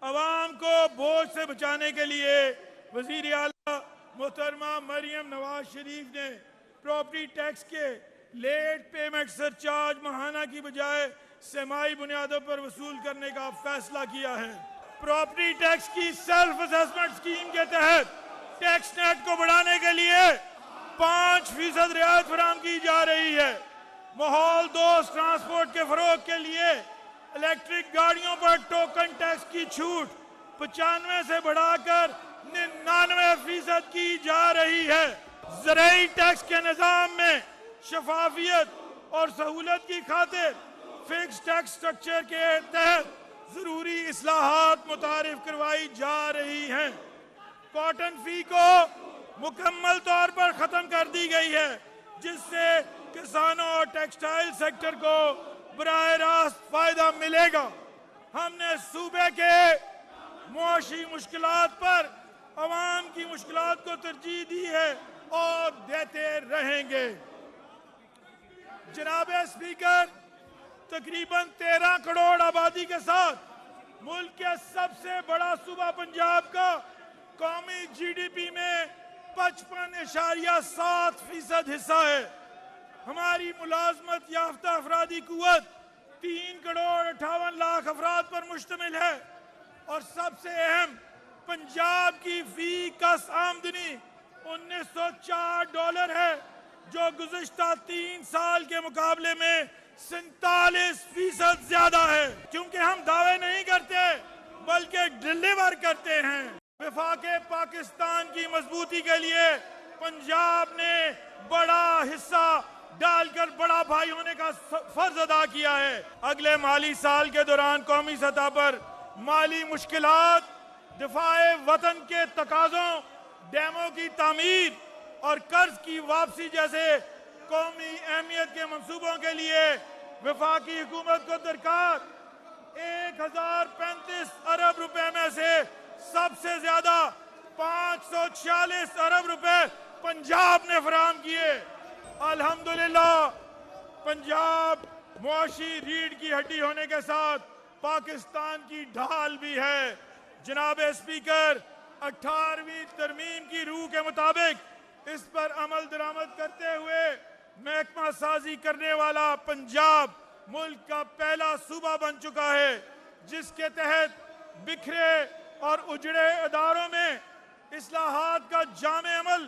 عوام کو بوجھ سے بچانے کے لیے وزیر اعلیٰ محترمہ مریم نواز شریف نے پراپرٹی ٹیکس کے لیٹ پیمنٹ سرچارج ماہانہ کی بجائے سمائی بنیادوں پر وصول کرنے کا فیصلہ کیا ہے۔ پراپرٹی ٹیکس کی سیلف اسیسمنٹ اسکیم کے تحت ٹیکس نیٹ کو بڑھانے کے لیے 5% رعایت فراہم کی جا رہی ہے۔ ماحول دوست ٹرانسپورٹ کے فروغ کے لیے الیکٹرک گاڑیوں پر ٹوکن ٹیکس کی چھوٹ 95 سے بڑھا کر 99% کی جا رہی ہے۔ زرعی ٹیکس کے نظام میں شفافیت اور سہولت کی خاطر فکس ٹیکس سٹرکچر کے تحت ضروری اصلاحات متعارف کروائی جا رہی ہیں۔ کاٹن فی کو مکمل طور پر ختم کر دی گئی ہے، جس سے کسانوں اور ٹیکسٹائل سیکٹر کو براہ راست فائدہ ملے گا۔ ہم نے صوبے کے معاشی مشکلات پر عوام کی مشکلات کو ترجیح دی ہے اور دیتے رہیں گے۔ جناب اسپیکر، تقریباً 13 کروڑ آبادی کے ساتھ ملک کے سب سے بڑا صوبہ پنجاب کا قومی جی ڈی پی میں 55.7% حصہ ہے۔ ہماری ملازمت یافتہ افرادی قوت 3 کروڑ 58 لاکھ افراد پر مشتمل ہے اور سب سے اہم پنجاب کی فی کس آمدنی $1904 ہے، جو گزشتہ 3 سال کے مقابلے میں 47% زیادہ ہے۔ کیونکہ ہم دعوے نہیں کرتے بلکہ ڈیلیور کرتے ہیں۔ وفاق پاکستان کی مضبوطی کے لیے پنجاب نے بڑا حصہ ڈال کر بڑا بھائی ہونے کا فرض ادا کیا ہے۔ اگلے مالی سال کے دوران قومی سطح پر مالی مشکلات، دفاع وطن کے تقاضوں، ڈیموں کی تعمیر اور قرض کی واپسی جیسے قومی اہمیت کے منصوبوں کے لیے وفاقی حکومت کو درکار 1035 ارب روپے میں سے سب سے زیادہ 546 ارب روپے پنجاب نے فراہم کیے۔ الحمدللہ پنجاب معاشی ریڑھ کی ہڈی ہونے کے ساتھ پاکستان کی ڈھال بھی ہے۔ جناب اسپیکر، 18ویں ترمیم کی روح کے مطابق اس پر عمل درآمد کرتے ہوئے محکمہ سازی کرنے والا پنجاب ملک کا پہلا صوبہ بن چکا ہے، جس کے تحت بکھرے اور اجڑے اداروں میں اصلاحات کا جامع عمل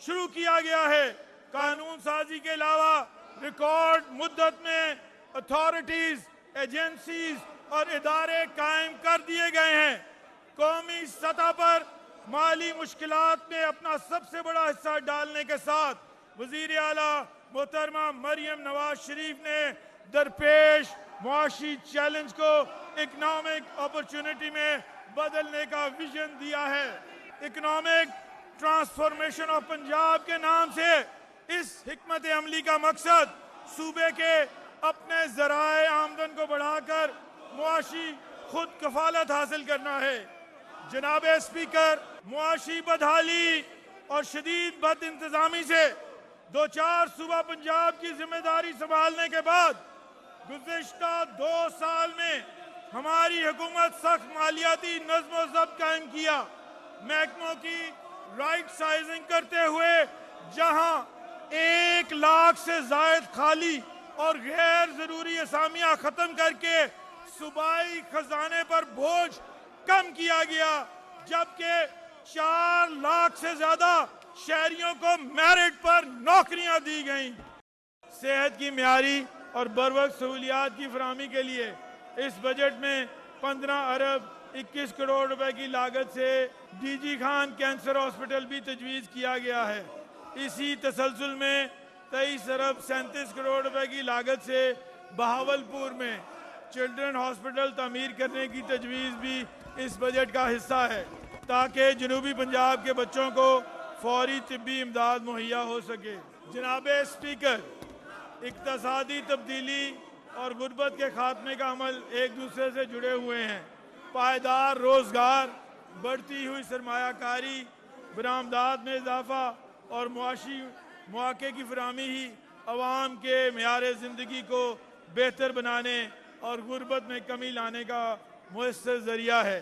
شروع کیا گیا ہے۔ قانون سازی کے علاوہ ریکارڈ مدت میں اتھارٹیز، ایجنسیز اور ادارے قائم کر دیے گئے ہیں۔ قومی سطح پر مالی مشکلات میں اپنا سب سے بڑا حصہ ڈالنے کے ساتھ وزیر اعلیٰ محترمہ مریم نواز شریف نے درپیش معاشی چیلنج کو اکنامک اپرچونٹی میں بدلنے کا ویژن دیا ہے۔ اکنامک ٹرانسفارمیشن آف پنجاب کے نام سے اس حکمت عملی کا مقصد صوبے کے اپنے ذرائع آمدن کو بڑھا کر معاشی خود کفالت حاصل کرنا ہے۔ جناب اسپیکر، معاشی بدحالی اور شدید بد انتظامی سے دوچار صوبہ پنجاب کی ذمہ داری سنبھالنے کے بعد گزشتہ 2 سال میں ہماری حکومت سخت مالیاتی نظم و ضبط قائم کیا، محکموں کی رائٹ سائزنگ کرتے ہوئے جہاں 1 لاکھ سے زائد خالی اور غیر ضروری اسامیاں ختم کر کے صوبائی خزانے پر بوجھ کم کیا گیا، جبکہ 4 لاکھ سے زیادہ شہریوں کو میرٹ پر نوکریاں دی گئیں۔ صحت کی معیاری اور بروقت سہولیات کی فراہمی کے لیے اس بجٹ میں 15 ارب 21 کروڑ روپے کی لاگت سے D G Khan cancer hospital بھی تجویز کیا گیا ہے۔ اسی تسلسل میں 23 ارب 37 کروڑ روپے کی لاگت سے بہاولپور میں چلڈرن ہاسپٹل تعمیر کرنے کی تجویز بھی اس بجٹ کا حصہ ہے، تاکہ جنوبی پنجاب کے بچوں کو فوری طبی امداد مہیا ہو سکے۔ جناب اسپیکر، اقتصادی تبدیلی اور غربت کے خاتمے کا عمل ایک دوسرے سے جڑے ہوئے ہیں۔ پائیدار روزگار، بڑھتی ہوئی سرمایہ کاری، برآمدات میں اضافہ اور معاشی مواقع کی فراہمی ہی عوام کے معیار زندگی کو بہتر بنانے اور غربت میں کمی لانے کا مؤثر ذریعہ ہے۔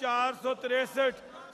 463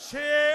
6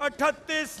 38